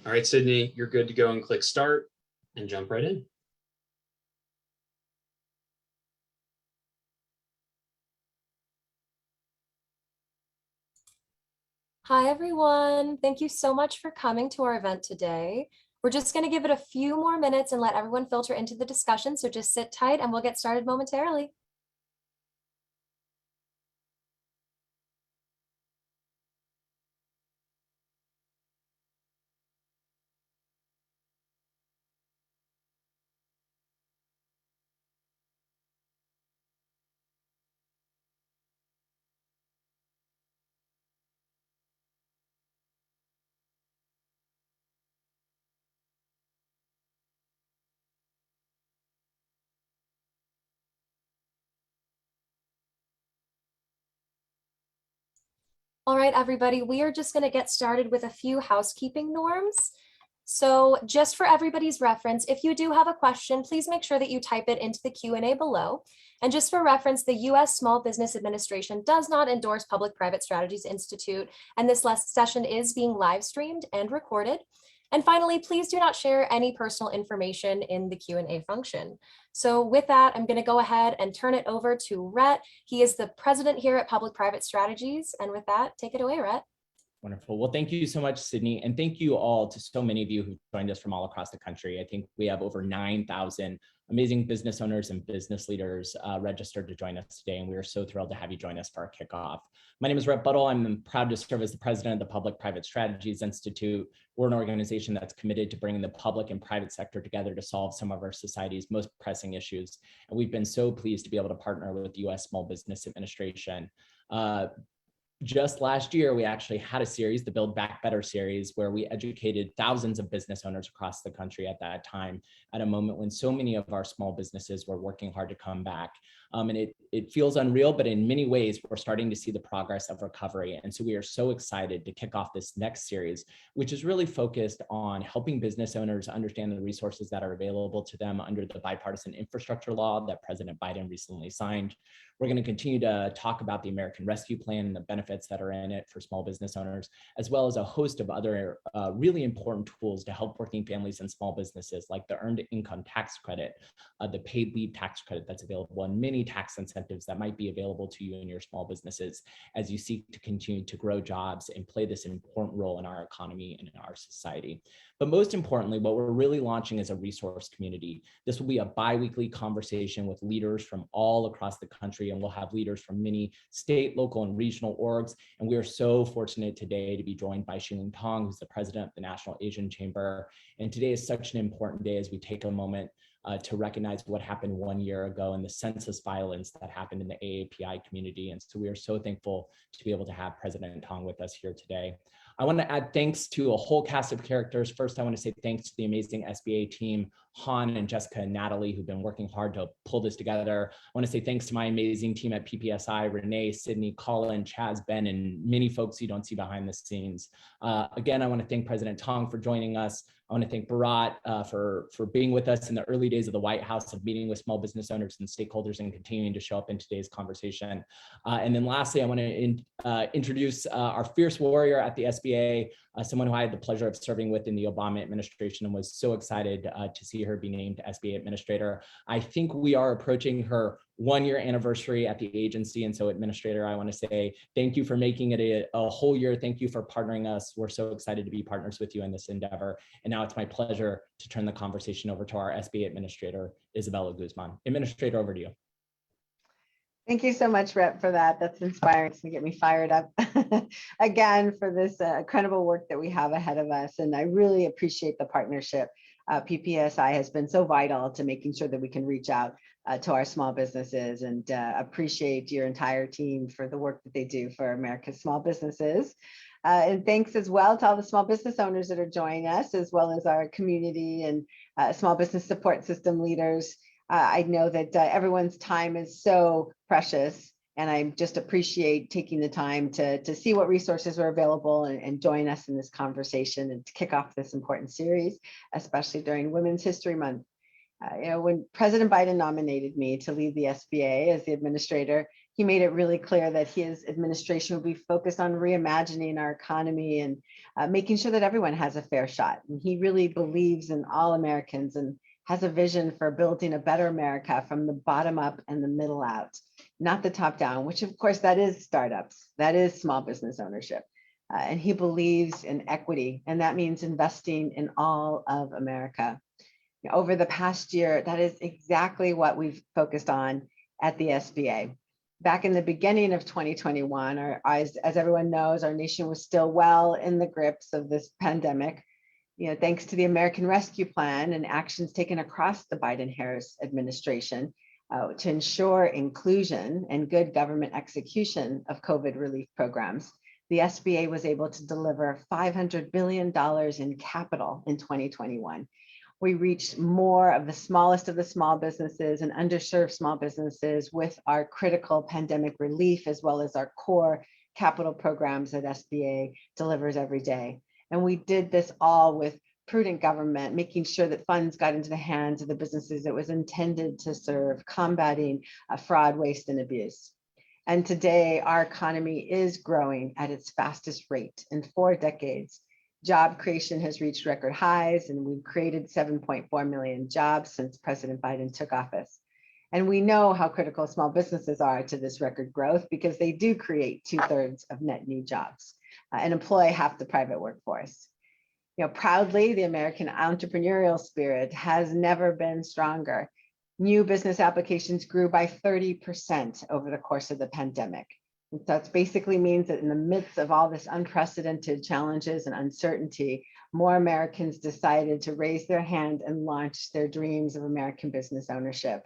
All right, Sydney, you're good to go and click start and jump right in. Hi, everyone. Thank you so much for coming to our event today. We're just going to give it a few more minutes and let everyone filter into the discussion. So just sit tight and we'll get started momentarily. All right, everybody, we are just going to get started with a few housekeeping norms. So just for everybody's reference, if you do have a question, please make sure that you type it into the Q&A below. And just for reference, the U.S. Small Business Administration does not endorse Public-Private Strategies Institute, and this session is being live streamed and recorded. And finally, please do not share any personal information in the Q&A function. So with that, I'm going to go ahead and turn it over to Rhett. He is the president here at Public-Private Strategies. And with that, take it away, Rhett. Wonderful. Well, thank you so much, Sydney. And thank you all to so many of you who joined us from all across the country. I think we have over 9,000 amazing business owners and business leaders registered to join us today. And we are so thrilled to have you join us for our kickoff. My name is Rhett Buttle. I'm proud to serve as the president of the Public-Private Strategies Institute. We're an organization that's committed to bringing the public and private sector together to solve some of our society's most pressing issues. And we've been so pleased to be able to partner with the U.S. Small Business Administration. Just last year, we actually had a series, the Build Back Better series, where we educated thousands of business owners across the country at that time, at a moment when so many of our small businesses were working hard to come back. And it feels unreal, but in many ways, we're starting to see the progress of recovery. And so we are so excited to kick off this next series, which is really focused on helping business owners understand the resources that are available to them under the Bipartisan Infrastructure Law that President Biden recently signed. We're going to continue to talk about the American Rescue Plan and the benefits that are in it for small business owners, as well as a host of other really important tools to help working families and small businesses, like the Earned Income Tax Credit, the Paid Leave Tax Credit that's available, and many tax incentives that might be available to you and your small businesses as you seek to continue to grow jobs and play this important role in our economy and in our society. But most importantly, what we're really launching is a resource community. This will be a bi-weekly conversation with leaders from all across the country, and we'll have leaders from many state, local, and regional orgs. And we are so fortunate today to be joined by Xiling Tong, who's the president of the National Asian Chamber. And today is such an important day as we take a moment to recognize what happened 1 year ago and the senseless violence that happened in the AAPI community. And so we are so thankful to be able to have President Tong with us here today. I want to add thanks to a whole cast of characters. First, I want to say thanks to the amazing SBA team, Han and Jessica and Natalie, who've been working hard to pull this together. I want to say thanks to my amazing team at PPSI, Renee, Sydney, Colin, Chaz, Ben, and many folks you don't see behind the scenes. Again, I want to thank President Tong for joining us. I want to thank Bharat for being with us in the early days of the White House, of meeting with small business owners and stakeholders and continuing to show up in today's conversation. And then lastly, I want to introduce our fierce warrior at the SBA, someone who I had the pleasure of serving with in the Obama administration and was so excited to see her be named SBA administrator. I think we are approaching her 1-year anniversary at the agency. And so, Administrator, I want to say thank you for making it a whole year. Thank you for partnering us. We're so excited to be partners with you in this endeavor. And now it's my pleasure to turn the conversation over to our SBA Administrator, Isabella Guzman. Administrator, over to you. Thank you so much, Rhett, for that. That's inspiring. It's going to get me fired up again for this incredible work that we have ahead of us. And I really appreciate the partnership. PPSI has been so vital to making sure that we can reach out to our small businesses, and appreciate your entire team for the work that they do for America's small businesses. And thanks as well to all the small business owners that are joining us, as well as our community and small business support system leaders. I know that everyone's time is so precious, and I just appreciate taking the time to see what resources are available and join us in this conversation and to kick off this important series, especially during Women's History Month. When President Biden nominated me to lead the SBA as the administrator, He made it really clear that his administration will be focused on reimagining our economy and making sure that everyone has a fair shot. And he really believes in all Americans and has a vision for building a better America from the bottom up and the middle out, not the top down, which of course that is startups, that is small business ownership. And he believes in equity, and that means investing in all of America. Over the past year, that is exactly what we've focused on at the SBA. Back in the beginning of 2021, as everyone knows, our nation was still well in the grips of this pandemic. Thanks to the American Rescue Plan and actions taken across the Biden-Harris administration to ensure inclusion and good government execution of COVID relief programs, the SBA was able to deliver $500 billion in capital in 2021. We reached more of the smallest of the small businesses and underserved small businesses with our critical pandemic relief, as well as our core capital programs that SBA delivers every day. And we did this all with prudent government, making sure that funds got into the hands of the businesses it was intended to serve, combating fraud, waste, and abuse. And today, our economy is growing at its fastest rate in 4 decades. Job creation has reached record highs, and we've created 7.4 million jobs since President Biden took office. And we know how critical small businesses are to this record growth because they do create 2/3 of net new jobs and employ half the private workforce. Proudly, the American entrepreneurial spirit has never been stronger. New business applications grew by 30% over the course of the pandemic. And so it basically means that in the midst of all this unprecedented challenges and uncertainty, more Americans decided to raise their hand and launch their dreams of American business ownership.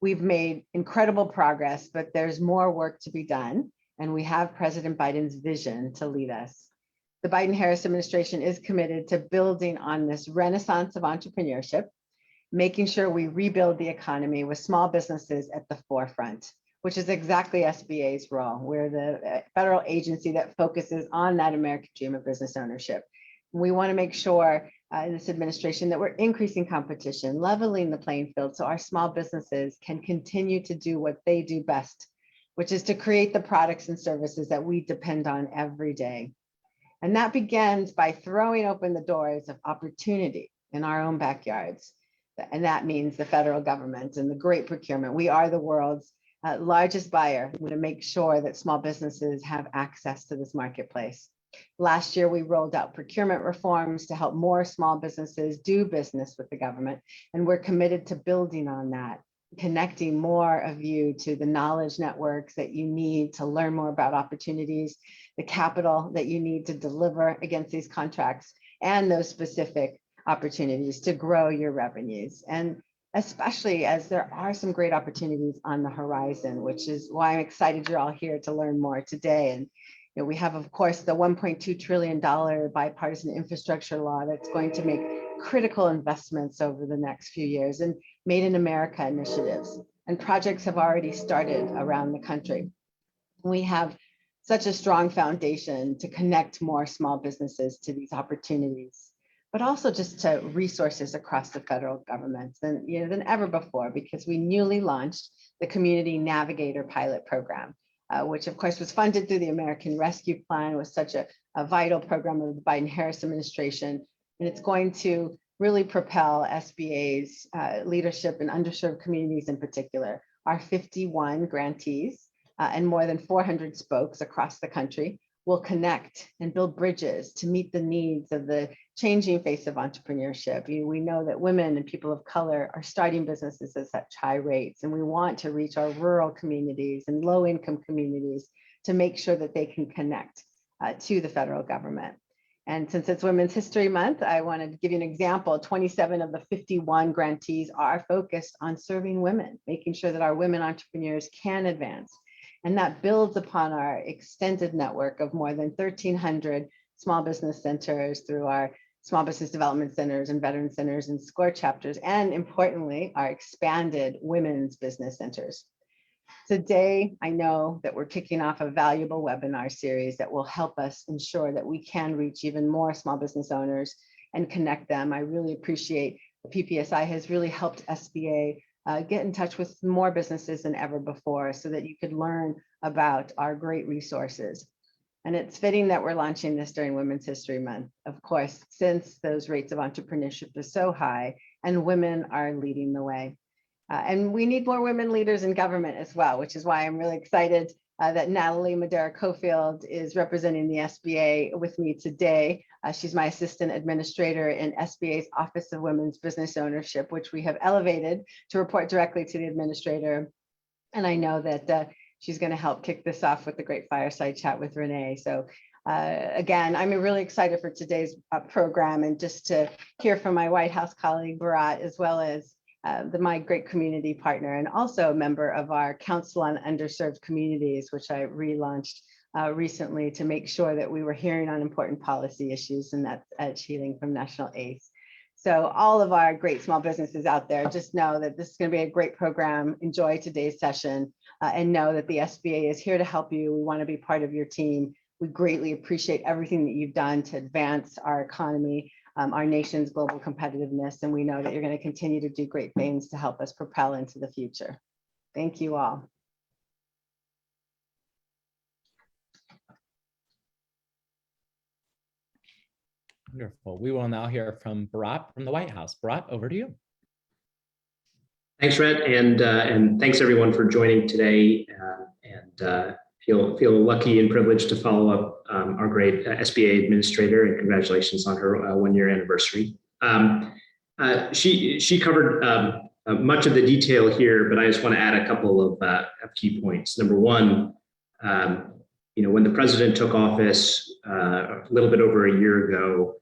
We've made incredible progress, but there's more work to be done. And we have President Biden's vision to lead us. The Biden-Harris administration is committed to building on this renaissance of entrepreneurship, making sure we rebuild the economy with small businesses at the forefront, which is exactly SBA's role. We're the federal agency that focuses on that American dream of business ownership. We want to make sure in this administration that we're increasing competition, leveling the playing field so our small businesses can continue to do what they do best, which is to create the products and services that we depend on every day. And that begins by throwing open the doors of opportunity in our own backyards. And that means the federal government and the great procurement. We are the world's largest buyer. We want to make sure that small businesses have access to this marketplace. Last year, we rolled out procurement reforms to help more small businesses do business with the government. And we're committed to building on that, connecting more of you to the knowledge networks that you need to learn more about opportunities, the capital that you need to deliver against these contracts, and those specific opportunities to grow your revenues. And especially as there are some great opportunities on the horizon, which is why I'm excited you're all here to learn more today. And we have, of course, the $1.2 trillion Bipartisan Infrastructure Law that's going to make critical investments over the next few years, and Made in America initiatives. And projects have already started around the country. We have such a strong foundation to connect more small businesses to these opportunities, but also just to resources across the federal government than ever before, because we newly launched the Community Navigator Pilot Program, which of course was funded through the American Rescue Plan. It was such a vital program of the Biden-Harris administration, and it's going to really propel SBA's leadership in underserved communities in particular. Our 51 grantees and more than 400 spokes across the country will connect and build bridges to meet the needs of the changing face of entrepreneurship. We know that women and people of color are starting businesses at such high rates, and we want to reach our rural communities and low-income communities to make sure that they can connect to the federal government. And since it's Women's History Month, I wanted to give you an example. 27 of the 51 grantees are focused on serving women, making sure that our women entrepreneurs can advance. And that builds upon our extended network of more than 1,300 small business centers through our small business development centers and veteran centers and SCORE chapters, and importantly, our expanded women's business centers. Today, I know that we're kicking off a valuable webinar series that will help us ensure that we can reach even more small business owners and connect them. I really appreciate the PPSI has really helped SBA get in touch with more businesses than ever before so that you could learn about our great resources. And it's fitting that we're launching this during Women's History Month, of course, since those rates of entrepreneurship are so high and women are leading the way. And we need more women leaders in government as well, which is why I'm really excited that Natalie Madera-Cofield is representing the SBA with me today. She's my assistant administrator in SBA's Office of Women's Business Ownership, which we have elevated to report directly to the administrator. And I know that she's going to help kick this off with the great fireside chat with Renee. So again, I'm really excited for today's program and just to hear from my White House colleague, Bharat, as well as my great community partner and also a member of our Council on Underserved Communities, which I relaunched recently to make sure that we were hearing on important policy issues, and that's Ed Sheeling from National ACE. So all of our great small businesses out there, just know that this is going to be a great program. Enjoy today's session and know that the SBA is here to help you. We want to be part of your team. We greatly appreciate everything that you've done to advance our economy, our nation's global competitiveness, and we know that you're going to continue to do great things to help us propel into the future. Thank you all. Wonderful. We will now hear from Bharat from the White House. Bharat, over to you. Thanks, Rhett, and thanks everyone for joining today. Feel lucky and privileged to follow up our great SBA administrator, and congratulations on her 1-year anniversary. She covered much of the detail here, but I just want to add a couple of key points. Number one, when the president took office a little bit over a year ago,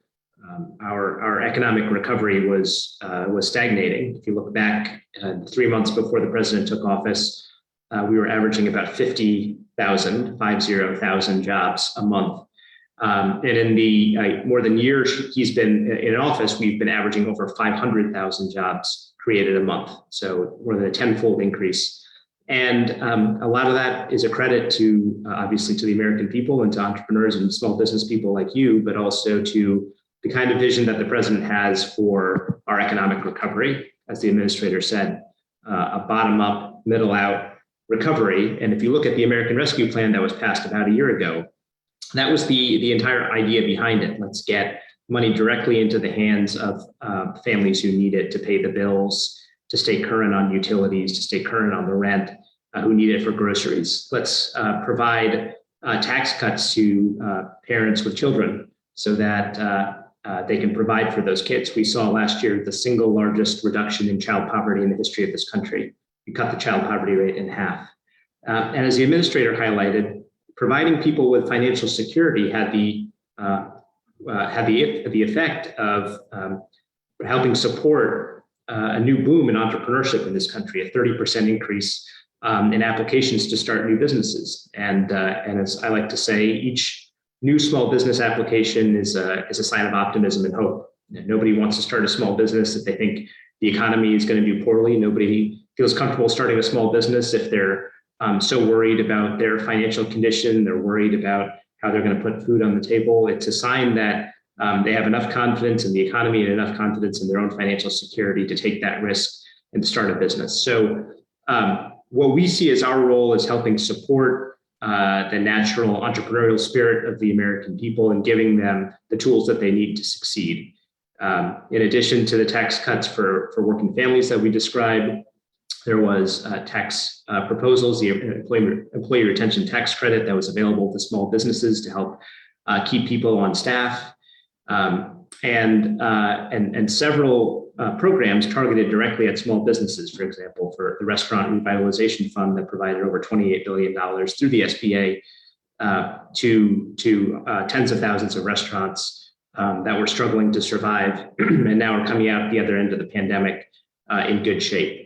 our economic recovery was stagnating. If you look back 3 months before the president took office, we were averaging about 50,000 jobs a month. And in the more than year he's been in office, we've been averaging over 500,000 jobs created a month. So more than a 10-fold increase. And a lot of that is a credit to obviously to the American people and to entrepreneurs and small business people like you, but also to the kind of vision that the president has for our economic recovery. As the administrator said, a bottom-up, middle-out recovery. And if you look at the American Rescue Plan that was passed about a year ago, that was the entire idea behind it. Let's get money directly into the hands of families who need it to pay the bills, to stay current on utilities, to stay current on the rent, who need it for groceries. Let's provide tax cuts to parents with children so that they can provide for those kids. We saw last year the single largest reduction in child poverty in the history of this country. We cut the child poverty rate in half. And as the administrator highlighted, providing people with financial security had the effect of helping support a new boom in entrepreneurship in this country, a 30% increase in applications to start new businesses. And as I like to say, each new small business application is a sign of optimism and hope. Nobody wants to start a small business if they think the economy is going to do poorly. Nobody feels comfortable starting a small business if they're so worried about their financial condition. They're worried about how they're going to put food on the table. It's a sign that they have enough confidence in the economy and enough confidence in their own financial security to take that risk and start a business. So what we see as our role is helping support the natural entrepreneurial spirit of the American people and giving them the tools that they need to succeed. In addition to the tax cuts for working families that we described, there was tax proposals, the employee retention tax credit that was available to small businesses to help keep people on staff, and several programs targeted directly at small businesses. For example, for the Restaurant Revitalization Fund that provided over $28 billion through the SBA to tens of thousands of restaurants that were struggling to survive and now are coming out the other end of the pandemic in good shape.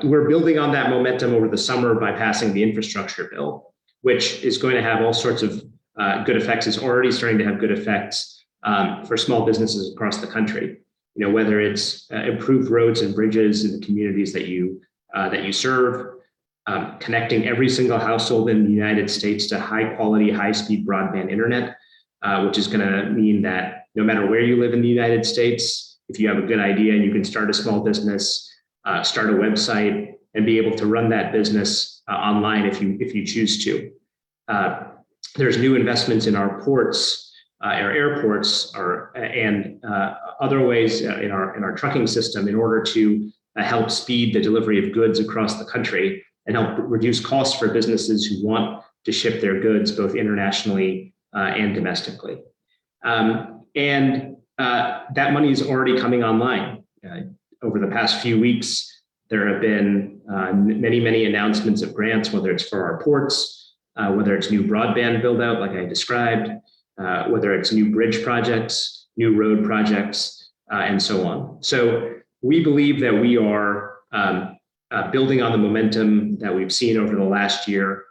We're building on that momentum over the summer by passing the infrastructure bill, which is going to have all sorts of good effects. It's already starting to have good effects for small businesses across the country. Whether it's improved roads and bridges in the communities that you serve, connecting every single household in the United States to high quality, high speed broadband internet, which is going to mean that no matter where you live in the United States, if you have a good idea and you can start a small business, start a website, and be able to run that business online if you choose to. There's new investments in our ports, our airports, and other ways in our trucking system in order to help speed the delivery of goods across the country and help reduce costs for businesses who want to ship their goods both internationally and domestically. And that money is already coming online. Over the past few weeks, there have been many announcements of grants, whether it's for our ports, whether it's new broadband build out, like I described, whether it's new bridge projects, new road projects, and so on. So we believe that we are building on the momentum that we've seen over the last year.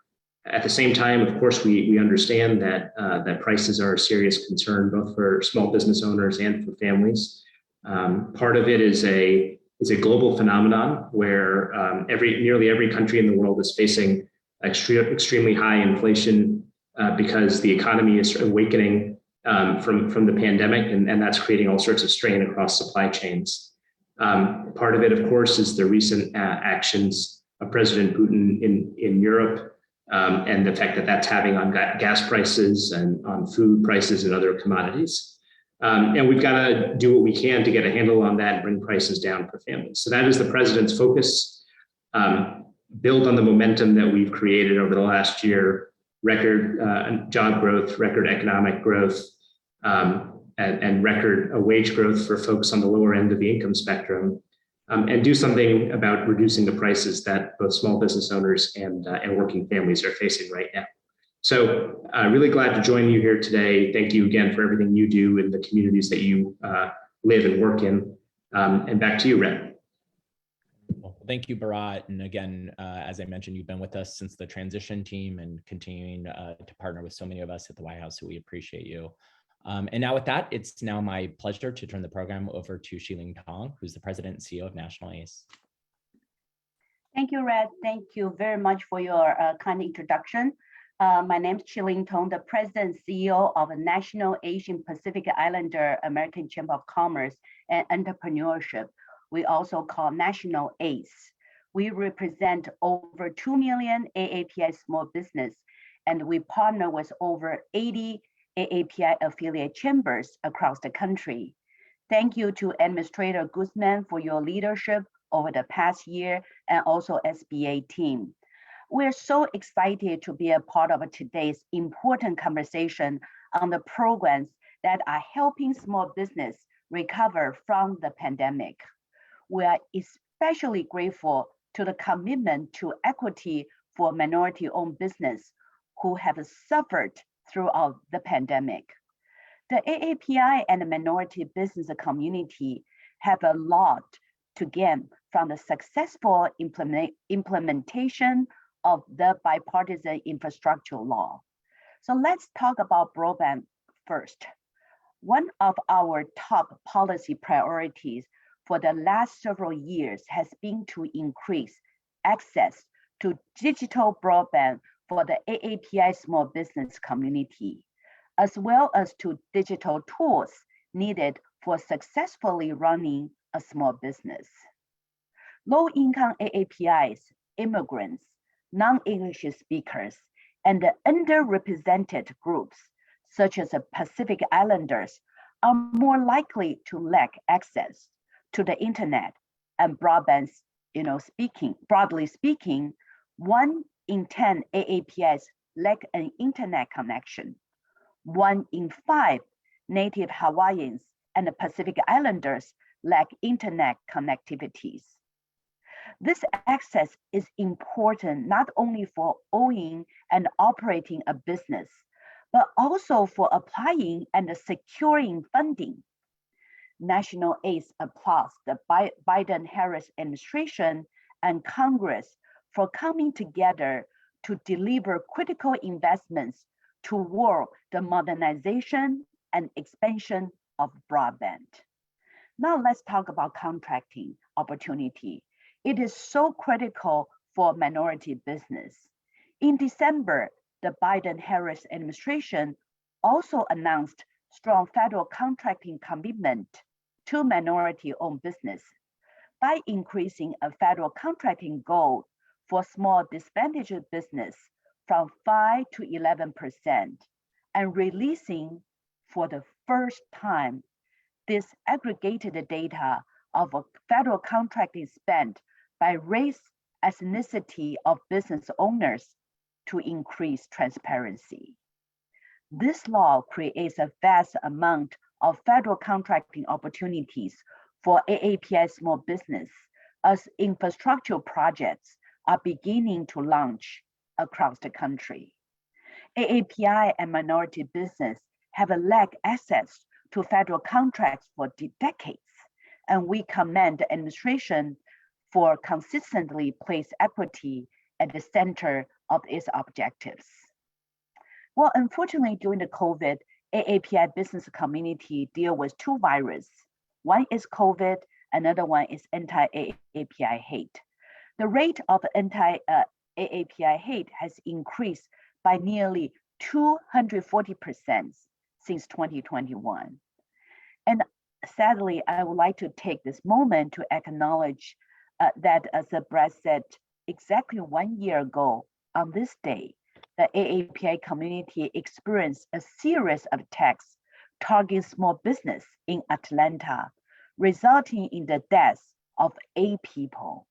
At the same time, of course, we understand that that prices are a serious concern, both for small business owners and for families. Part of it is a global phenomenon where nearly every country in the world is facing extremely high inflation because the economy is awakening from the pandemic, and that's creating all sorts of strain across supply chains. Part of it, of course, is the recent actions of President Putin in Europe, and the effect that that's having on gas prices and on food prices and other commodities. And we've got to do what we can to get a handle on that and bring prices down for families. So that is the president's focus. Build on the momentum that we've created over the last year, record job growth, record economic growth, and record wage growth for folks on the lower end of the income spectrum, and do something about reducing the prices that both small business owners and working families are facing right now. So really glad to join you here today. Thank you again for everything you do in the communities that you live and work in. And back to you, Rhett. Well, thank you, Bharat. And again, as I mentioned, you've been with us since the transition team and continuing to partner with so many of us at the White House, so we appreciate you. And now with that, it's now my pleasure to turn the program over to Xiling Tong, who's the President and CEO of National ACE. Thank you, Red. Thank you very much for your kind introduction. My name is Xiling Tong, the President and CEO of National Asian Pacific Islander American Chamber of Commerce and Entrepreneurship. We also call National ACE. We represent over 2 million AAPI small business, and we partner with over 80 AAPI affiliate chambers across the country. Thank you to Administrator Guzman for your leadership over the past year, and also SBA team. We're so excited to be a part of today's important conversation on the programs that are helping small business recover from the pandemic. We are especially grateful to the commitment to equity for minority-owned business who have suffered throughout the pandemic. The AAPI and the minority business community have a lot to gain from the successful implementation of the Bipartisan Infrastructure Law. So let's talk about broadband first. One of our top policy priorities for the last several years has been to increase access to digital broadband for the AAPI small business community, as well as to digital tools needed for successfully running a small business. Low-income AAPIs, immigrants, non-English speakers, and the underrepresented groups, such as the Pacific Islanders, are more likely to lack access to the internet and broadband. Broadly speaking, 1 in 10 AAPIs lack an internet connection. 1 in 5 native Hawaiians and the Pacific Islanders lack internet connectivities. This access is important not only for owning and operating a business, but also for applying and securing funding. National ACE applauds the Biden-Harris administration and Congress for coming together to deliver critical investments toward the modernization and expansion of broadband. Now let's talk about contracting opportunity. It is so critical for minority business. In December, the Biden-Harris administration also announced strong federal contracting commitment to minority-owned business. by increasing a federal contracting goal for small disadvantaged business from 5 to 11% and releasing for the first time disaggregated data of a federal contracting spent by race, ethnicity of business owners to increase transparency. This law creates a vast amount of federal contracting opportunities for AAPI small business as infrastructure projects are beginning to launch across the country. AAPI and minority business have lacked access to federal contracts for decades, and we commend the administration for consistently place equity at the center of its objectives. Well, unfortunately, during the COVID, AAPI business community deal with two viruses. One is COVID, another one is anti-AAPI hate. The rate of anti-AAPI hate has increased by nearly 240% since 2021. And sadly, I would like to take this moment to acknowledge that, as Brett said, exactly 1 year ago on this day, the AAPI community experienced a series of attacks targeting small business in Atlanta, resulting in the deaths of 8 people,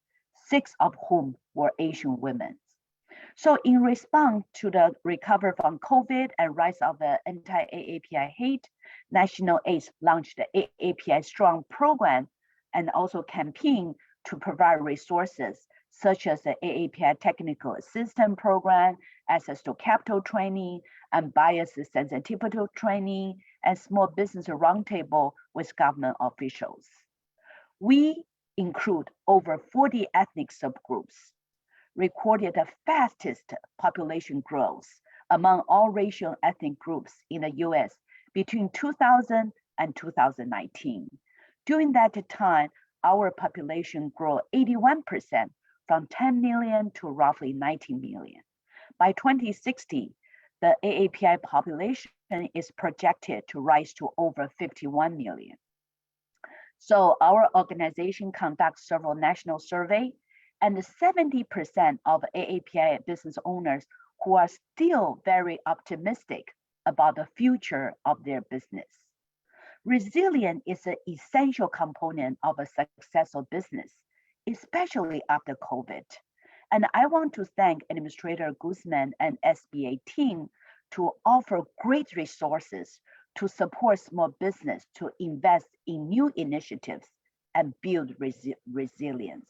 6 of whom were Asian women. So in response to the recovery from COVID and rise of the anti-AAPI hate, National ACE launched the AAPI Strong program and also campaign to provide resources such as the AAPI Technical Assistance Program, access to capital training, and bias sensitivity training, and small business roundtable with government officials. We include over 40 ethnic subgroups, recorded the fastest population growth among all racial and ethnic groups in the US between 2000 and 2019. During that time, our population grew 81% from 10 million to roughly 19 million. By 2060, the AAPI population is projected to rise to over 51 million. So our organization conducts several national surveys, and 70% of AAPI business owners who are still very optimistic about the future of their business. Resilience is an essential component of a successful business, especially after COVID. And I want to thank Administrator Guzman and SBA team to offer great resources to support small business to invest in new initiatives and build resilience.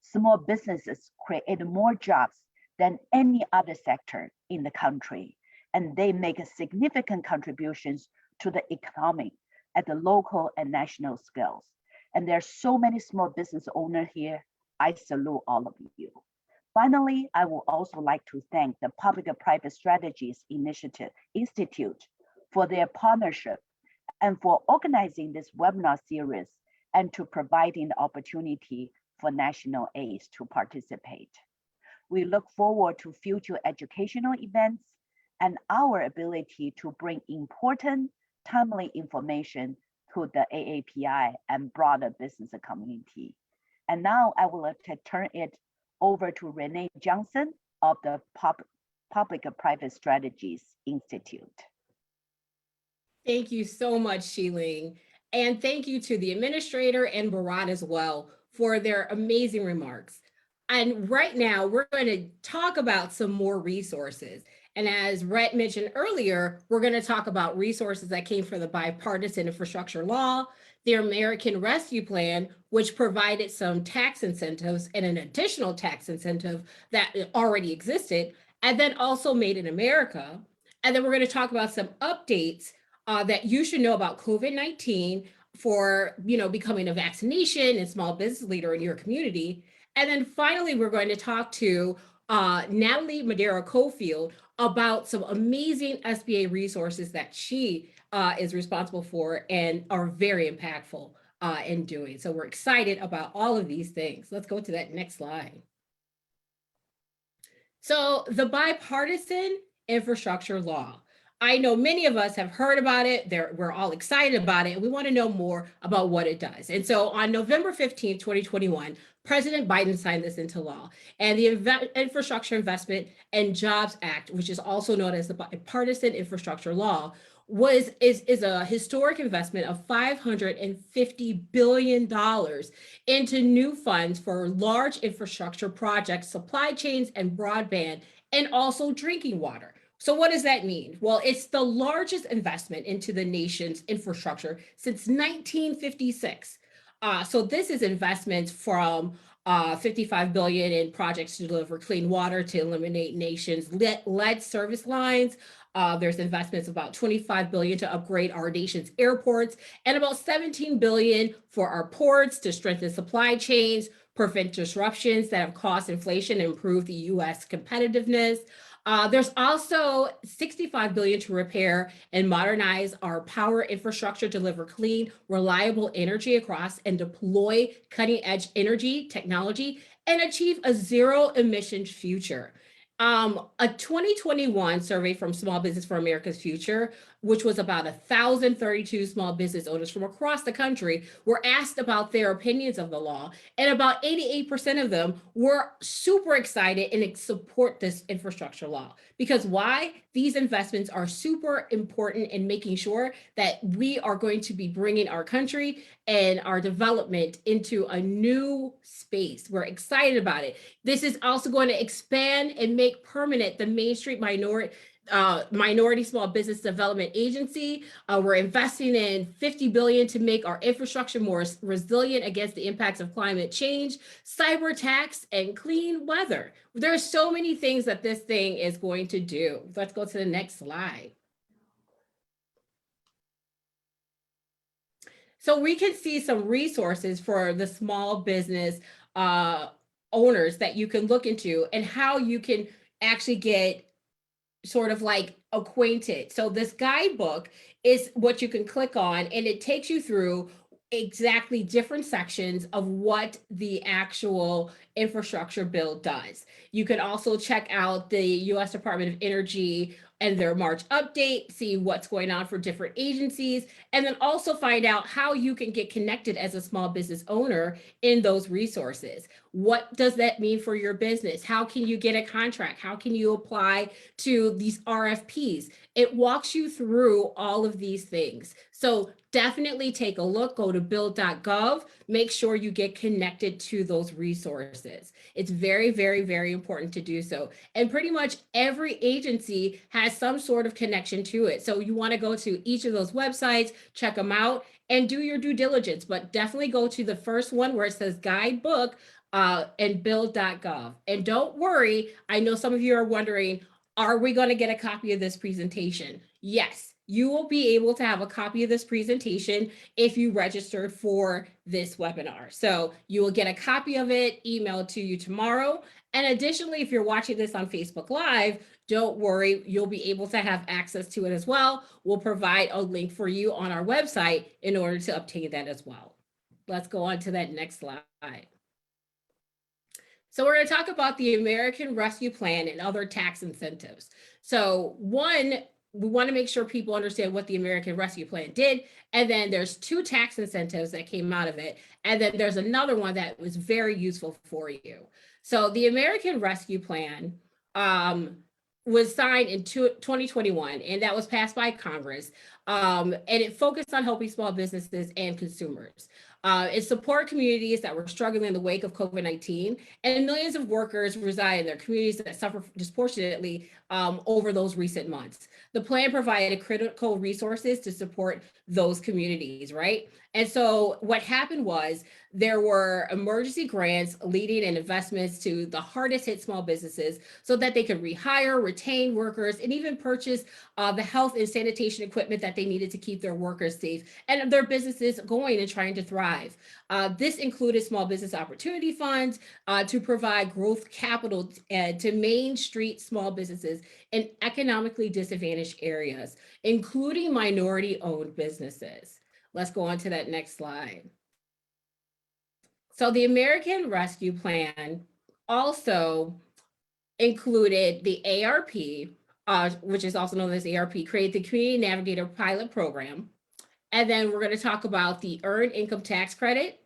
Small businesses create more jobs than any other sector in the country, and they make significant contributions to the economy at the local and national scales. And there are so many small business owners here. I salute all of you. Finally, I would also like to thank the Public-Private Strategies Institute for their partnership and for organizing this webinar series and to providing the opportunity for National ACE to participate. We look forward to future educational events and our ability to bring important, timely information to the AAPI and broader business community. And now I will turn it over to Renee Johnson of the Public-Private Strategies Institute. Thank you so much, Shi-Ling. And thank you to the administrator and Bharat as well for their amazing remarks. And right now we're going to talk about some more resources. And as Rhett mentioned earlier, we're going to talk about resources that came from the Bipartisan Infrastructure Law, the American Rescue Plan, which provided some tax incentives and an additional tax incentive that already existed, and then also Made in America. And then we're going to talk about some updates that you should know about COVID-19 for, becoming a vaccination and small business leader in your community. And then finally, we're going to talk to Natalie Madera-Cofield about some amazing SBA resources that she is responsible for and are very impactful in doing. So we're excited about all of these things. Let's go to that next slide. So the Bipartisan Infrastructure Law. I know many of us have heard about it. We're all excited about it. And we want to know more about what it does. And so on November 15th, 2021, President Biden signed this into law. And the Infrastructure Investment and Jobs Act, which is also known as the Bipartisan Infrastructure Law, is a historic investment of $550 billion into new funds for large infrastructure projects, supply chains, and broadband, and also drinking water. So what does that mean? Well, it's the largest investment into the nation's infrastructure since 1956. So this is investments from 55 billion in projects to deliver clean water, to eliminate nation's lead service lines. There's investments about 25 billion to upgrade our nation's airports, and about 17 billion for our ports to strengthen supply chains, prevent disruptions that have caused inflation, and improve the U.S. competitiveness. There's also 65 billion to repair and modernize our power infrastructure, deliver clean, reliable energy across, and deploy cutting-edge energy technology, and achieve a zero emissions future. A 2021 survey from Small Business for America's Future, which was about 1,032 small business owners from across the country, were asked about their opinions of the law, and about 88% of them were super excited and support this infrastructure law. Because why? These investments are super important in making sure that we are going to be bringing our country and our development into a new space. We're excited about it. This is also going to expand and make permanent the Main Street Minority Small Business Development Agency. We're investing in 50 billion to make our infrastructure more resilient against the impacts of climate change, cyber attacks, and clean weather. There are so many things that this thing is going to do. Let's go to the next slide. So we can see some resources for the small business owners that you can look into, and how you can actually get sort of like acquainted. So this guidebook is what you can click on, and it takes you through exactly different sections of what the actual infrastructure bill does. You can also check out the U.S. Department of Energy and their March update, see what's going on for different agencies, and then also find out how you can get connected as a small business owner in those resources. What does that mean for your business? How can you get a contract? How can you apply to these RFPs? It walks you through all of these things. So definitely take a look, go to bill.gov, make sure you get connected to those resources. It's very, very, very important to do so. And pretty much every agency has some sort of connection to it. So you want to go to each of those websites, check them out, and do your due diligence, but definitely go to the first one where it says guidebook and bill.gov. And don't worry, I know some of you are wondering, are we going to get a copy of this presentation? Yes, you will be able to have a copy of this presentation if you registered for this webinar. So you will get a copy of it emailed to you tomorrow. And additionally, if you're watching this on Facebook Live, don't worry, you'll be able to have access to it as well. We'll provide a link for you on our website in order to obtain that as well. Let's go on to that next slide. So we're going to talk about the American Rescue Plan and other tax incentives. So one, we want to make sure people understand what the American Rescue Plan did. And then there's two tax incentives that came out of it. And then there's another one that was very useful for you. So the American Rescue Plan was signed in 2021, and that was passed by Congress. And it focused on helping small businesses and consumers. It supported communities that were struggling in the wake of COVID-19, and millions of workers reside in their communities that suffer disproportionately over those recent months. The plan provided critical resources to support those communities, right? And so what happened was there were emergency grants leading and investments to the hardest hit small businesses so that they could rehire, retain workers, and even purchase the health and sanitation equipment that they needed to keep their workers safe and their businesses going and trying to thrive. This included small business opportunity funds to provide growth capital to Main Street small businesses in economically disadvantaged areas, including minority-owned businesses. Let's go on to that next slide. So the American Rescue Plan also included the ARP, which is also known as ARP, create the Community Navigator Pilot Program. And then we're going to talk about the Earned Income Tax Credit,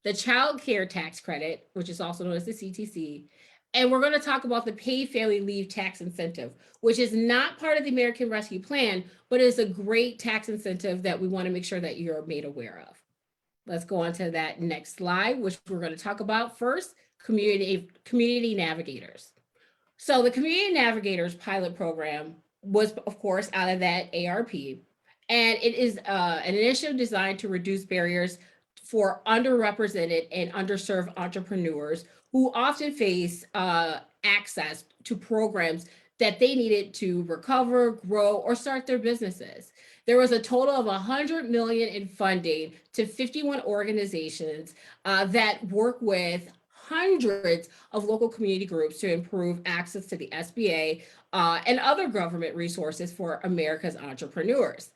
the Child Care Tax Credit, which is also known as the CTC. And we're going to talk about the Paid Family Leave Tax Incentive, which is not part of the American Rescue Plan, but is a great tax incentive that we want to make sure that you're made aware of. Let's go on to that next slide, which we're going to talk about first, community navigators. So the Community Navigators Pilot Program was, of course, out of that ARP. And it is an initiative designed to reduce barriers for underrepresented and underserved entrepreneurs who often face access to programs that they needed to recover, grow, or start their businesses. There was a total of $100 million in funding to 51 organizations that work with hundreds of local community groups to improve access to the SBA and other government resources for America's entrepreneurs.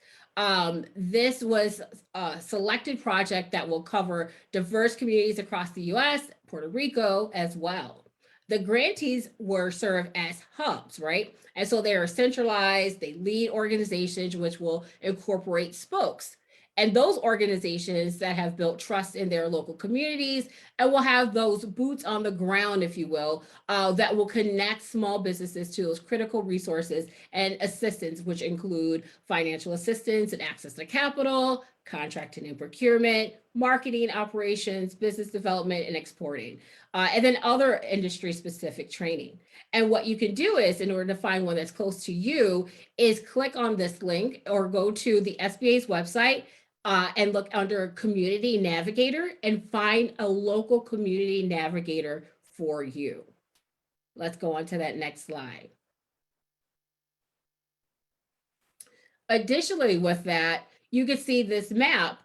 This was a selected project that will cover diverse communities across the US, Puerto Rico as well. The grantees were served as hubs, right? And so they are centralized, they lead organizations which will incorporate spokes. And those organizations that have built trust in their local communities and will have those boots on the ground, if you will, that will connect small businesses to those critical resources and assistance, which include financial assistance and access to capital, contracting and procurement, marketing operations, business development, and exporting, and then other industry-specific training. And what you can do is, in order to find one that's close to you, is click on this link or go to the SBA's website and look under Community Navigator and find a local community navigator for you. Let's go on to that next slide. Additionally, with that, you can see this map.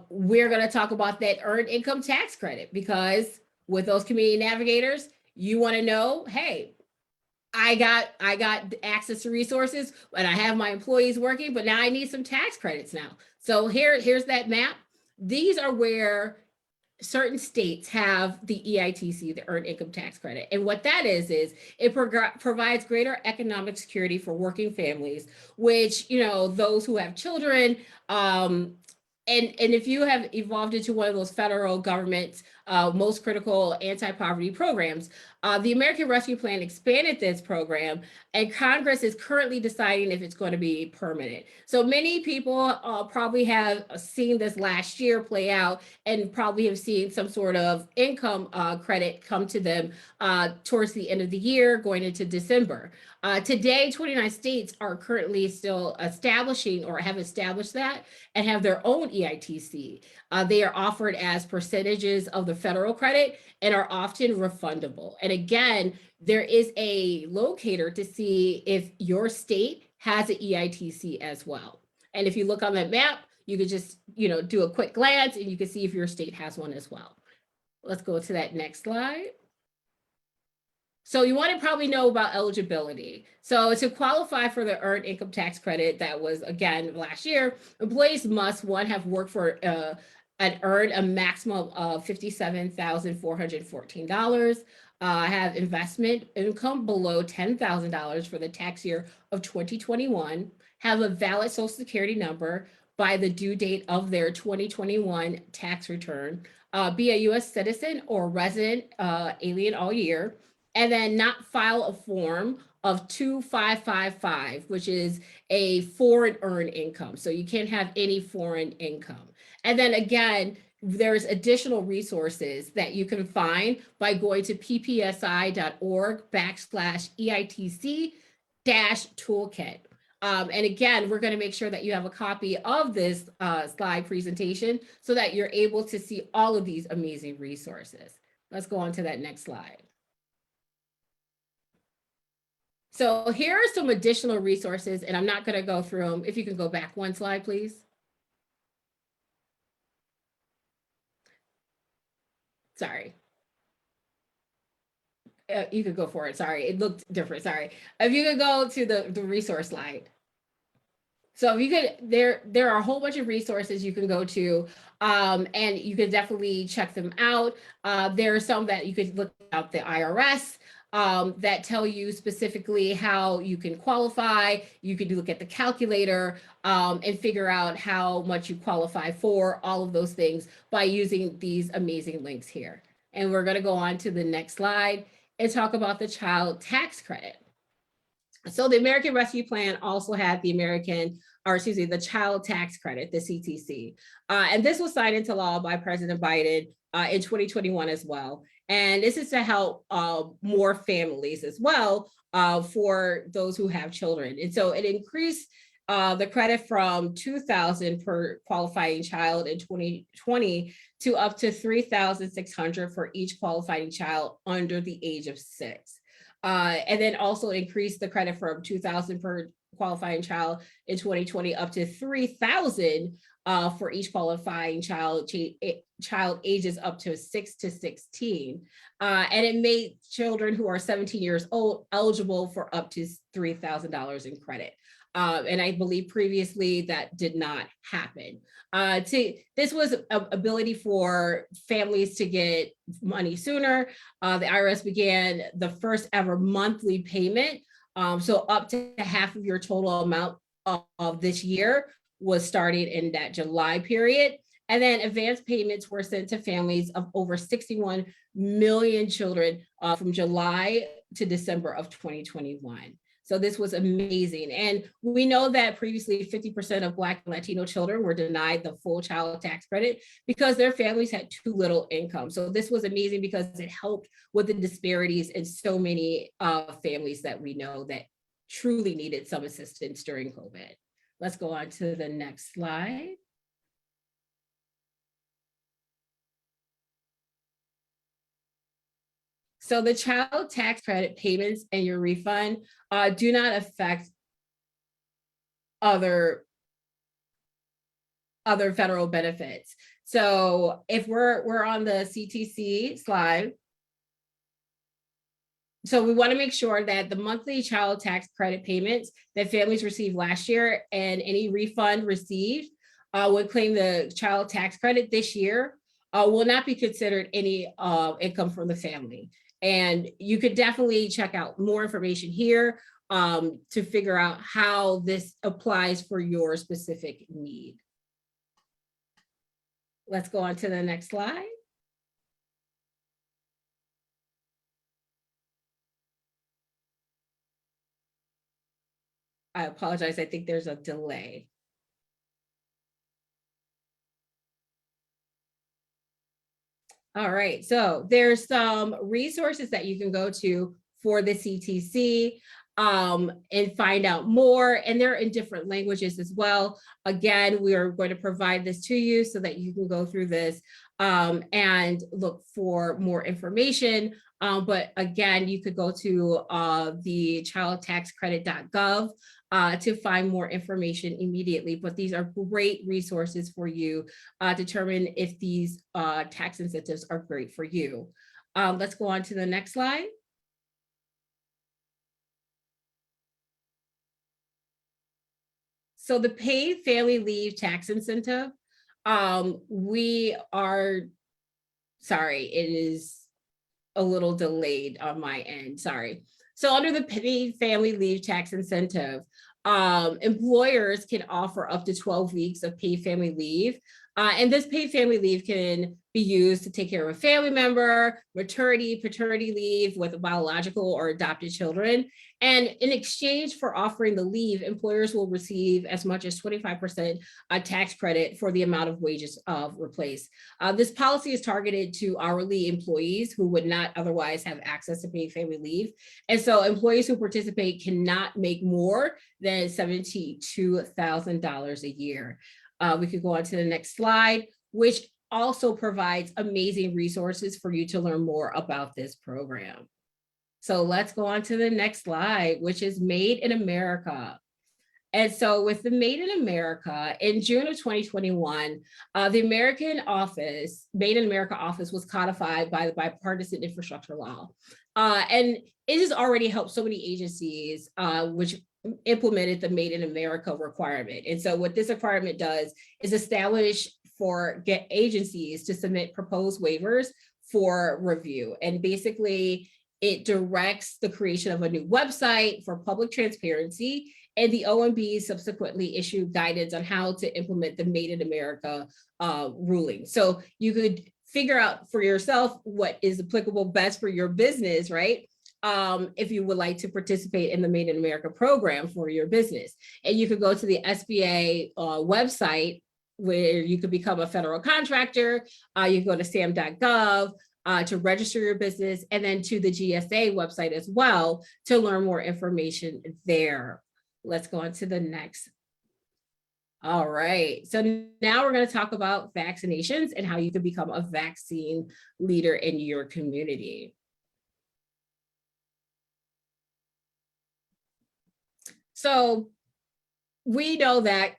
We're going to talk about that Earned Income Tax Credit, because with those community navigators, you want to know, hey, I got access to resources, but I have my employees working, but now I need some tax credits now. So here's that map. These are where certain states have the EITC, the Earned Income Tax Credit. And what that is it provides greater economic security for working families, which, you know, those who have children, and if you have evolved into one of those federal government's most critical anti-poverty programs, the American Rescue Plan expanded this program, and Congress is currently deciding if it's going to be permanent. So many people probably have seen this last year play out and probably have seen some sort of income credit come to them towards the end of the year, going into December. Today, 29 states are currently still establishing or have established that and have their own EITC. They are offered as percentages of the federal credit and are often refundable. And again, there is a locator to see if your state has an EITC as well. And if you look on that map, you could just, you know, do a quick glance and you can see if your state has one as well. Let's go to that next slide. So you want to probably know about eligibility. So to qualify for the Earned Income Tax Credit that was, again, last year, employees must, one, have worked for and earned a maximum of $57,414, have investment income below $10,000 for the tax year of 2021, have a valid Social Security number by the due date of their 2021 tax return, be a U.S. citizen or resident alien all year, and then not file a form of 2555, which is a foreign earned income. So you can't have any foreign income. And then again, there's additional resources that you can find by going to ppsi.org/EITC-toolkit. And again, we're going to make sure that you have a copy of this slide presentation so that you're able to see all of these amazing resources. Let's go on to that next slide. So here are some additional resources, and I'm not going to go through them. If you can go back one slide, please. Sorry. You could go for it. Sorry, it looked different. Sorry. If you could go to the resource slide. So if you could, there are a whole bunch of resources you can go to, and you can definitely check them out. There are some that you could look at the IRS. that tell you specifically how you can qualify. You can look at the calculator and figure out how much you qualify for, all of those things by using these amazing links here. And we're going to go on to the next slide and talk about the child tax credit. So the American Rescue Plan also had the the Child Tax Credit, the CTC. And this was signed into law by President Biden in 2021 as well. And this is to help more families as well for those who have children. And so it increased the credit from $2,000 per qualifying child in 2020 to up to $3,600 for each qualifying child under the age of 6. And then also increased the credit from $2,000 per qualifying child in 2020 up to $3,000 for each qualifying child ages up to 6 to 16. And it made children who are 17 years old eligible for up to $3,000 in credit. And I believe previously that did not happen. This was an ability for families to get money sooner. The IRS began the first ever monthly payment. So up to half of your total amount of this year was started in that July period. And then advance payments were sent to families of over 61 million children from July to December of 2021. So this was amazing. And we know that previously 50% of Black and Latino children were denied the full child tax credit because their families had too little income. So this was amazing because it helped with the disparities in so many families that we know that truly needed some assistance during COVID. Let's go on to the next slide. So the child tax credit payments and your refund do not affect other federal benefits. So if we're on the CTC slide, so we want to make sure that the monthly child tax credit payments that families received last year and any refund received would claim the child tax credit this year will not be considered any income from the family. And you could definitely check out more information here to figure out how this applies for your specific need. Let's go on to the next slide. I apologize, I think there's a delay. All right, so there's some resources that you can go to for the CTC and find out more, and they're in different languages as well. Again, we are going to provide this to you so that you can go through this and look for more information. But again, you could go to the childtaxcredit.gov to find more information immediately. But these are great resources for you to determine if these tax incentives are great for you. Let's go on to the next slide. So the paid family leave tax incentive, we are, sorry, it is a little delayed on my end, sorry. So under the paid family leave tax incentive, employers can offer up to 12 weeks of paid family leave. And this paid family leave can be used to take care of a family member, maternity, paternity leave with biological or adopted children. And in exchange for offering the leave, employers will receive as much as 25% tax credit for the amount of wages replaced. This policy is targeted to hourly employees who would not otherwise have access to paid family leave. And so employees who participate cannot make more than $72,000 a year. We could go on to the next slide, which also provides amazing resources for you to learn more about this program. So let's go on to the next slide, which is Made in America. And so with the Made in America, in June of 2021, the Made in America office was codified by the Bipartisan Infrastructure Law. And it has already helped so many agencies which implemented the Made in America requirement. And so what this requirement does is establish for agencies to submit proposed waivers for review. And basically, It directs the creation of a new website for public transparency, and the OMB subsequently issued guidance on how to implement the Made in America ruling. So you could figure out for yourself what is applicable best for your business, right? If you would like to participate in the Made in America program for your business. And you could go to the SBA website where you could become a federal contractor. You go to sam.gov to register your business, and then to the GSA website as well to learn more information there. Let's go on to the next. All right, so now we're going to talk about vaccinations and how you can become a vaccine leader in your community. So we know that,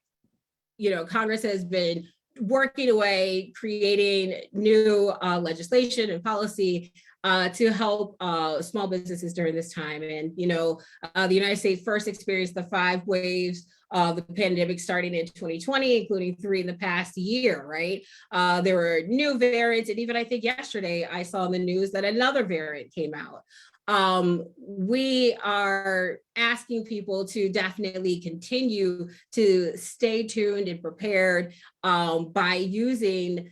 Congress has been working away, creating new legislation and policy to help small businesses during this time. And, the United States first experienced the 5 waves of the pandemic starting in 2020, including 3 in the past year, right? There were new variants, and even I think yesterday I saw in the news that another variant came out. We are asking people to definitely continue to stay tuned and prepared by using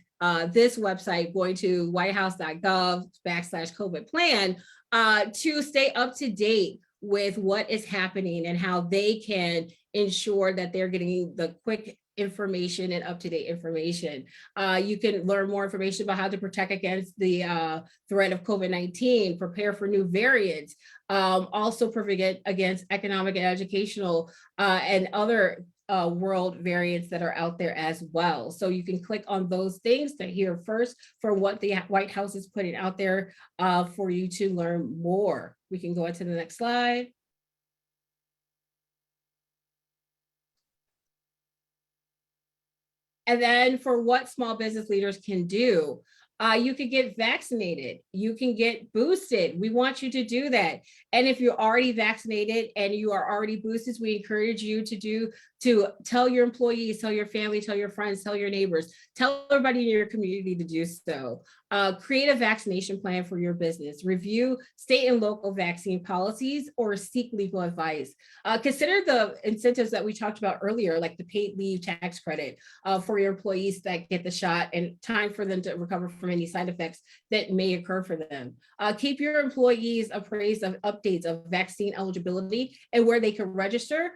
this website, going to whitehouse.gov/COVID plan to stay up to date with what is happening and how they can ensure that they're getting the quick information and up-to-date information. You can learn more information about how to protect against the threat of COVID-19, prepare for new variants, also protect against economic and educational and other world variants that are out there as well. So you can click on those things to hear first for what the White House is putting out there for you to learn more. We can go on to the next slide. And then for what small business leaders can do, you can get vaccinated, you can get boosted. We want you to do that. And if you're already vaccinated and you are already boosted, we encourage you to tell your employees, tell your family, tell your friends, tell your neighbors, tell everybody in your community to do so. Create a vaccination plan for your business, review state and local vaccine policies, or seek legal advice. Consider the incentives that we talked about earlier, like the paid leave tax credit for your employees that get the shot and time for them to recover from any side effects that may occur for them. Keep your employees appraised of updates of vaccine eligibility and where they can register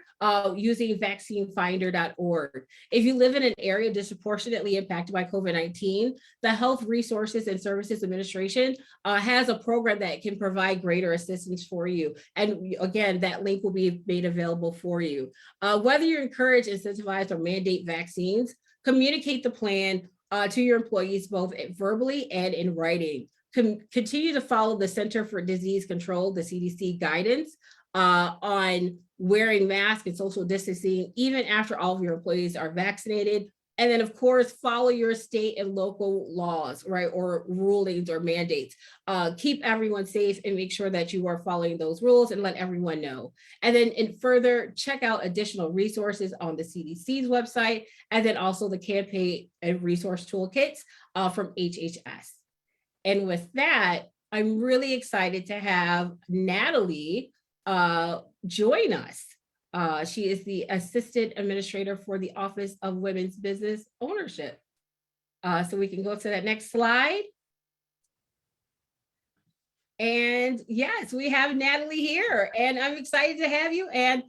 using vaccinefinder.org. If you live in an area disproportionately impacted by COVID-19, the Health Resources and Services Administration has a program that can provide greater assistance for you. And again, that link will be made available for you. Whether you encourage, incentivize, or mandate vaccines, communicate the plan to your employees both verbally and in writing. Continue to follow the Center for Disease Control, the CDC guidance on wearing masks and social distancing, even after all of your employees are vaccinated. And then, of course, follow your state and local laws, right, or rulings or mandates. Keep everyone safe and make sure that you are following those rules and let everyone know. And then further, check out additional resources on the CDC's website, and then also the campaign and resource toolkits from HHS. And with that, I'm really excited to have Natalie join us. She is the Assistant Administrator for the Office of Women's Business Ownership. So we can go to that next slide. And yes, we have Natalie here, and I'm excited to have you. And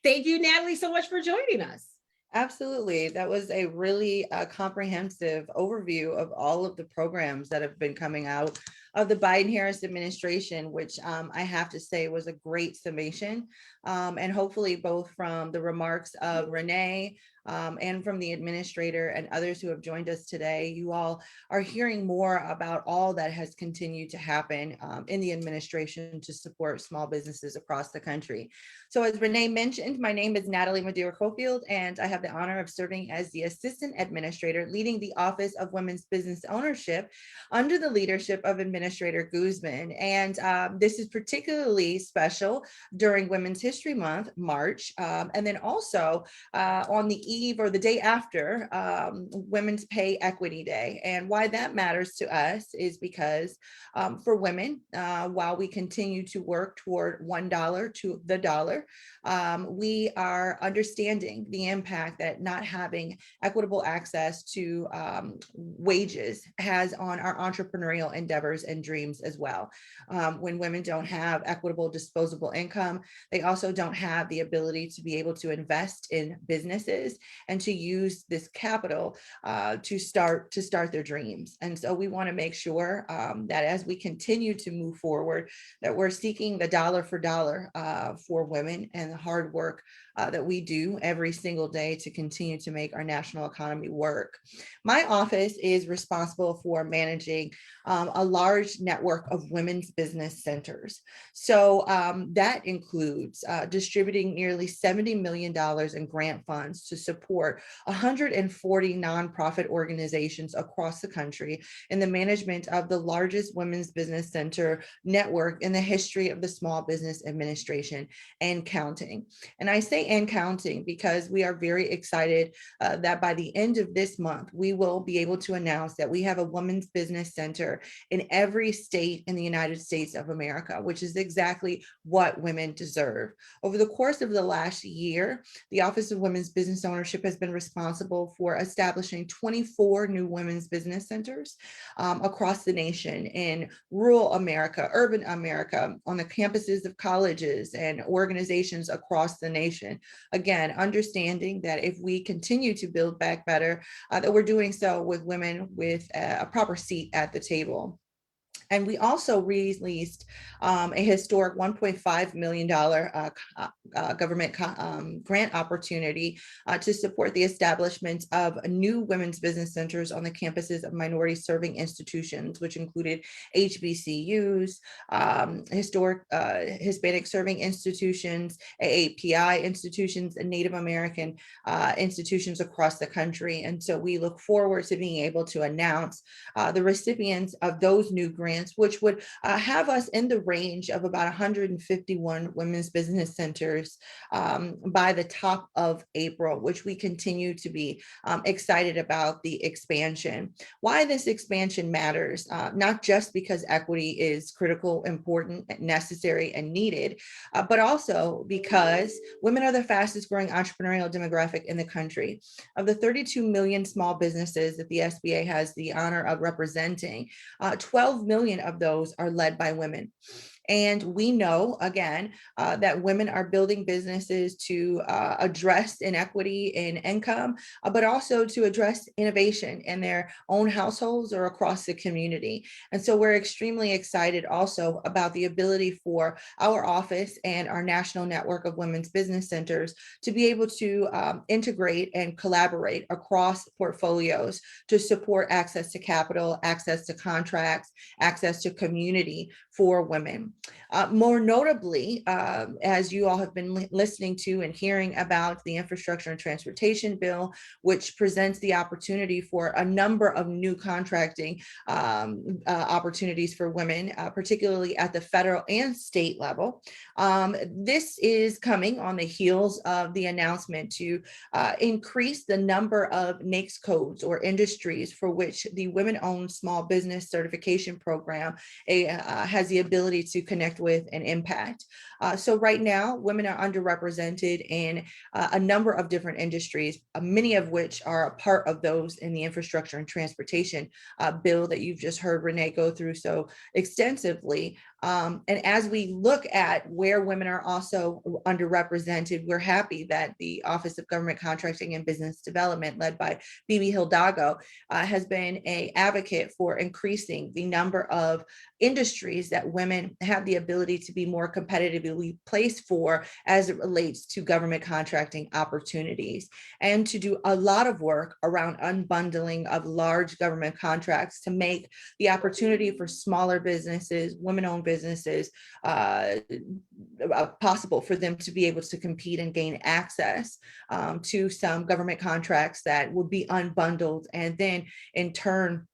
thank you, Natalie, so much for joining us. Absolutely. That was a really comprehensive overview of all of the programs that have been coming out of the Biden-Harris administration, which I have to say was a great summation. And hopefully both from the remarks of Renee and from the administrator and others who have joined us today, you all are hearing more about all that has continued to happen in the administration to support small businesses across the country. So as Renee mentioned, my name is Natalie Madeira-Cofield, and I have the honor of serving as the Assistant Administrator leading the Office of Women's Business Ownership under the leadership of Administrator Guzman. And this is particularly special during Women's History Month, March, and then also on the eve or the day after Women's Pay Equity Day. And why that matters to us is because for women, while we continue to work toward $1 to the dollar, we are understanding the impact that not having equitable access to wages has on our entrepreneurial endeavors and dreams as well. When women don't have equitable disposable income, they also don't have the ability to be able to invest in businesses and to use this capital to start their dreams. And so we want to make sure that as we continue to move forward, that we're seeking the dollar for dollar for women and the hard work that we do every single day to continue to make our national economy work. My office is responsible for managing a large network of women's business centers. So that includes distributing nearly $70 million in grant funds to support 140 nonprofit organizations across the country in the management of the largest women's business center network in the history of the Small Business Administration and counting. And I say and counting because we are very excited that by the end of this month, we will be able to announce that we have a women's business center in every state in the United States of America, which is exactly what women deserve. Over the course of the last year, the Office of Women's Business Ownership has been responsible for establishing 24 new women's business centers across the nation in rural America, urban America, on the campuses of colleges and organizations across the nation. Again, understanding that if we continue to build back better, that we're doing so with women with a proper seat at the table. And we also released a historic $1.5 million government grant opportunity to support the establishment of new women's business centers on the campuses of minority serving institutions, which included HBCUs, historic Hispanic serving institutions, AAPI institutions, and Native American institutions across the country. And so we look forward to being able to announce the recipients of those new grants, which would have us in the range of about 151 women's business centers by the top of April, which we continue to be excited about the expansion. Why this expansion matters, not just because equity is critical, important, necessary, and needed, but also because women are the fastest growing entrepreneurial demographic in the country. Of the 32 million small businesses that the SBA has the honor of representing, 12 million of those are led by women. And we know, again, that women are building businesses to address inequity in income, but also to address innovation in their own households or across the community. And so we're extremely excited also about the ability for our office and our national network of women's business centers to be able to integrate and collaborate across portfolios to support access to capital, access to contracts, access to community for women. More notably, as you all have been listening to and hearing about the Infrastructure and Transportation Bill, which presents the opportunity for a number of new contracting opportunities for women, particularly at the federal and state level. This is coming on the heels of the announcement to increase the number of NAICS codes or industries for which the Women-Owned Small Business Certification Program has the ability to connect with and impact. So right now, women are underrepresented in a number of different industries, many of which are a part of those in the Infrastructure and Transportation bill that you've just heard Renee go through so extensively. And as we look at where women are also underrepresented, we're happy that the Office of Government Contracting and Business Development, led by Bibi Hidalgo, has been an advocate for increasing the number of industries that women have the ability to be more competitively placed for as it relates to government contracting opportunities, and to do a lot of work around unbundling of large government contracts to make the opportunity for smaller businesses, women-owned businesses, possible for them to be able to compete and gain access to some government contracts that would be unbundled and then in turn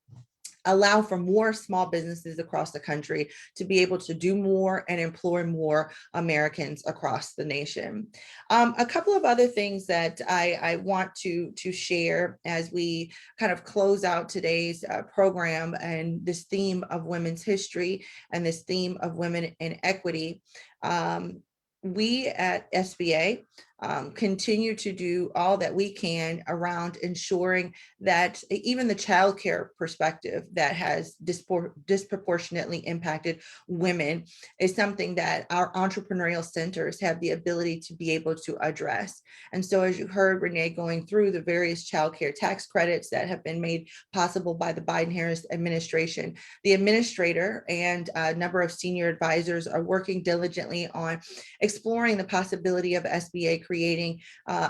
allow for more small businesses across the country to be able to do more and employ more Americans across the nation. A couple of other things that I want to share as we kind of close out today's program and this theme of women's history and this theme of women in equity. We at SBA continue to do all that we can around ensuring that even the childcare perspective that has disproportionately impacted women is something that our entrepreneurial centers have the ability to be able to address. And so as you heard Renee going through the various childcare tax credits that have been made possible by the Biden-Harris administration, the administrator and a number of senior advisors are working diligently on exploring the possibility of SBA creating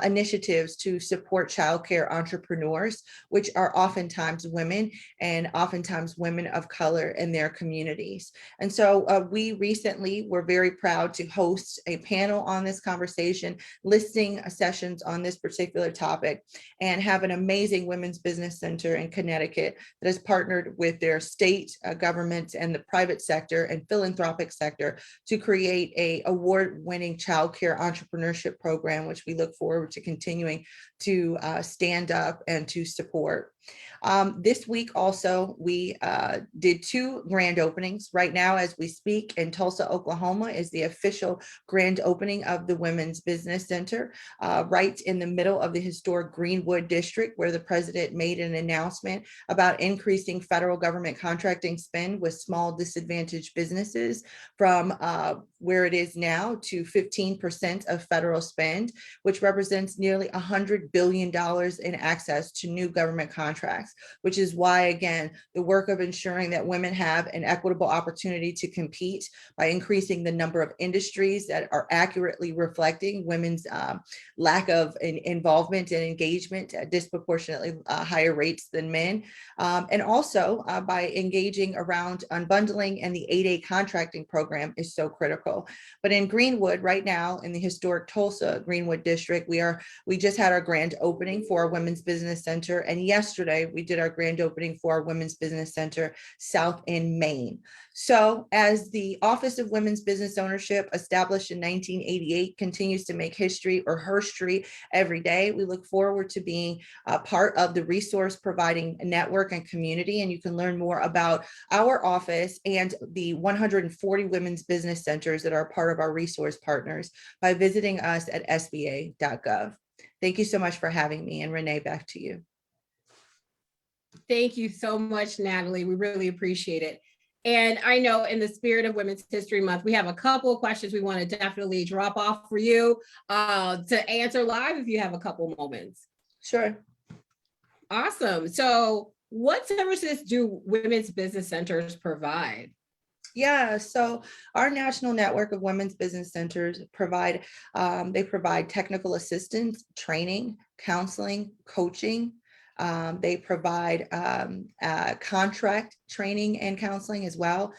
initiatives to support childcare entrepreneurs, which are oftentimes women and oftentimes women of color in their communities. And so we recently were very proud to host a panel on this conversation, listing sessions on this particular topic, and have an amazing women's business center in Connecticut that has partnered with their state governments and the private sector and philanthropic sector to create a award-winning childcare entrepreneurship program, which we look forward to continuing to stand up and to support. This week also, we did 2 grand openings. Right now, as we speak, in Tulsa, Oklahoma is the official grand opening of the Women's Business Center, right in the middle of the historic Greenwood district, where the president made an announcement about increasing federal government contracting spend with small disadvantaged businesses from where it is now to 15% of federal spend, which represents nearly $100 billion in access to new government contracts, which is why, again, the work of ensuring that women have an equitable opportunity to compete by increasing the number of industries that are accurately reflecting women's lack of involvement and engagement at disproportionately higher rates than men. And also by engaging around unbundling and the 8A contracting program is so critical. But in Greenwood right now, in the historic Tulsa Greenwood district, we just had our grand opening for our Women's Business Center. And yesterday we did our grand opening for our Women's Business Center South in Maine. So as the Office of Women's Business Ownership, established in 1988, continues to make history or herstory every day, we look forward to being a part of the resource providing network and community. And you can learn more about our office and the 140 women's business centers that are part of our resource partners by visiting us at sba.gov. Thank you so much for having me. And Renee, back to you. Thank you so much, Natalie. We really appreciate it. And I know in the spirit of Women's History Month, we have a couple of questions we want to definitely drop off for you to answer live if you have a couple moments. Sure. Awesome. So what services do women's business centers provide? Yeah, so our national network of women's business centers provide technical assistance, training, counseling, coaching. They provide contract training and counseling as well.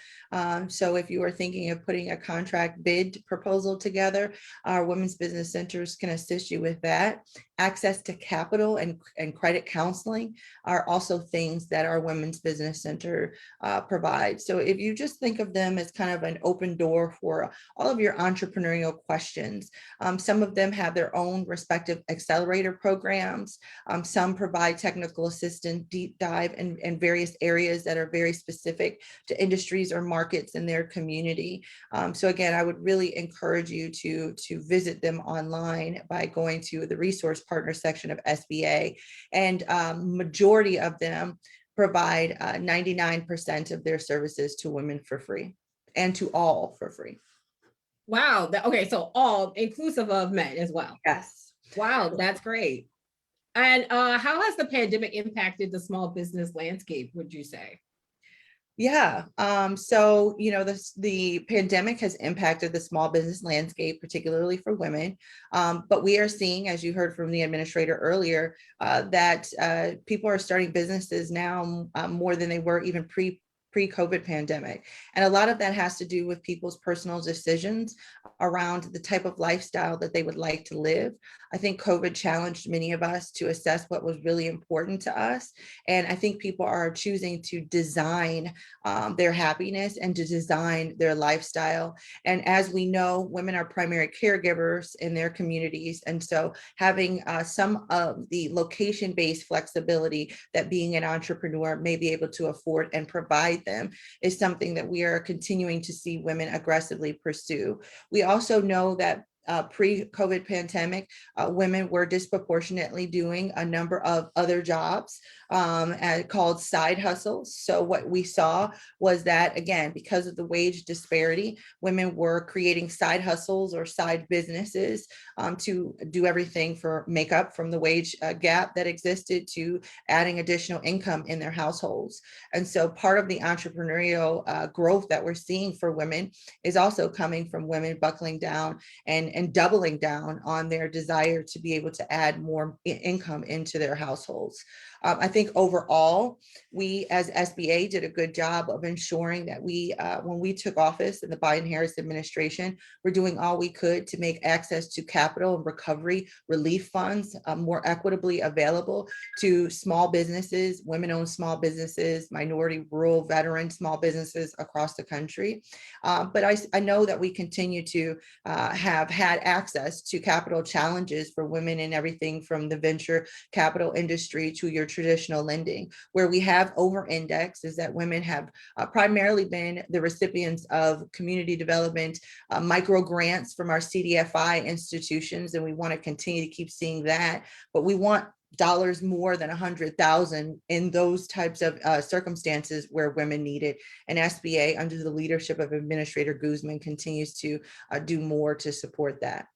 So if you are thinking of putting a contract bid proposal together, our women's business centers can assist you with that. Access to capital and credit counseling are also things that our women's business center provides. So if you just think of them as kind of an open door for all of your entrepreneurial questions, some of them have their own respective accelerator programs. Some provide technical assistance, deep dive in various areas that are very specific to industries or markets in their community. So again, I would really encourage you to visit them online by going to the resource partner section of SBA, and majority of them provide 99% of their services to women for free and to all for free. Wow. Okay, so all inclusive of men as well. Yes. Wow, that's great. And how has the pandemic impacted the small business landscape, would you say? Yeah, so, the pandemic has impacted the small business landscape, particularly for women. But we are seeing, as you heard from the administrator earlier, that people are starting businesses now more than they were even pre-COVID pandemic. And a lot of that has to do with people's personal decisions around the type of lifestyle that they would like to live. I think COVID challenged many of us to assess what was really important to us. And I think people are choosing to design their happiness and to design their lifestyle. And as we know, women are primary caregivers in their communities. And so having some of the location-based flexibility that being an entrepreneur may be able to afford and provide them is something that we are continuing to see women aggressively pursue. We also know that pre-COVID pandemic, women were disproportionately doing a number of other jobs called side hustles. So what we saw was that, again, because of the wage disparity, women were creating side hustles or side businesses to do everything for makeup from the wage gap that existed to adding additional income in their households. And so part of the entrepreneurial growth that we're seeing for women is also coming from women buckling down and doubling down on their desire to be able to add more income into their households. I think overall, we as SBA did a good job of ensuring that we, when we took office in the Biden-Harris administration, we're doing all we could to make access to capital and recovery relief funds more equitably available to small businesses, women-owned small businesses, minority, rural, veteran small businesses across the country. But I know that we continue to have had access to capital challenges for women in everything from the venture capital industry to your traditional lending. Where we have over-indexed is that women have primarily been the recipients of community development micro grants from our CDFI institutions, and we want to continue to keep seeing that. But we want dollars more than 100,000 in those types of circumstances where women need it. And SBA, under the leadership of Administrator Guzman, continues to do more to support that.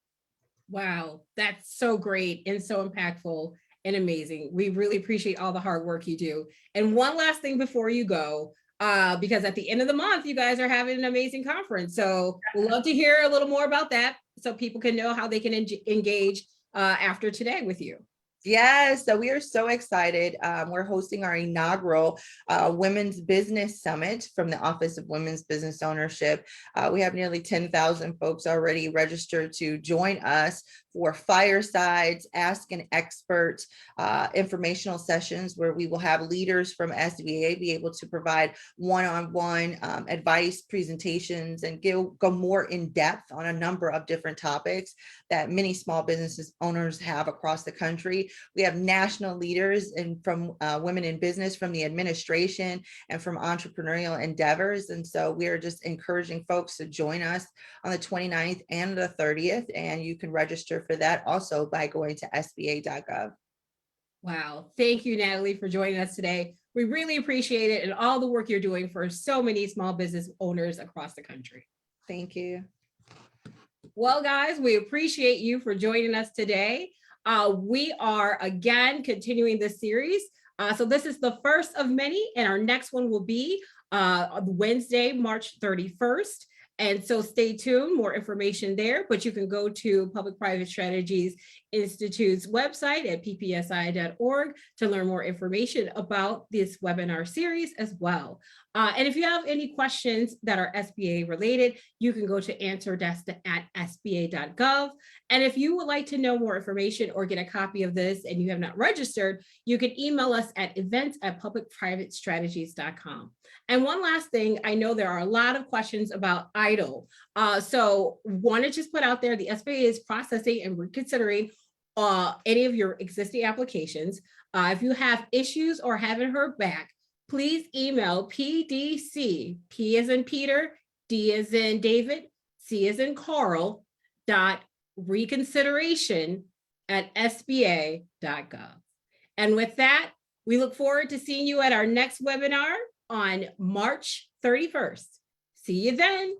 Wow, that's so great and so impactful and amazing. We really appreciate all the hard work you do. And one last thing before you go, because at the end of the month, you guys are having an amazing conference. So we'd love to hear a little more about that so people can know how they can engage after today with you. Yes, so we are so excited. We're hosting our inaugural Women's Business Summit from the Office of Women's Business Ownership. We have nearly 10,000 folks already registered to join us for firesides, ask an expert, informational sessions where we will have leaders from SBA be able to provide one-on-one advice, presentations, and go more in depth on a number of different topics that many small businesses owners have across the country. We have national leaders and from women in business, from the administration, and from entrepreneurial endeavors. And so we are just encouraging folks to join us on the 29th and the 30th, and you can register for that also by going to sba.gov. Wow. Thank you, Natalie, for joining us today. We really appreciate it and all the work you're doing for so many small business owners across the country. Thank you. Well, guys, we appreciate you for joining us today. We are again continuing this series. So this is the first of many, and our next one will be Wednesday, March 31st. And so stay tuned, more information there, but you can go to Public-Private Strategies Institute's website at ppsi.org to learn more information about this webinar series as well. And if you have any questions that are SBA related, you can go to answerdesk@sba.gov. And if you would like to know more information or get a copy of this and you have not registered, you can email us at events@publicprivatestrategies.com. And one last thing, I know there are a lot of questions about EIDL. So want to just put out there, the SBA is processing and reconsidering any of your existing applications. If you have issues or haven't heard back, please email PDC, P as in Peter, D as in David, C as in Carl, .reconsideration@sba.gov. And with that, we look forward to seeing you at our next webinar on March 31st. See you then.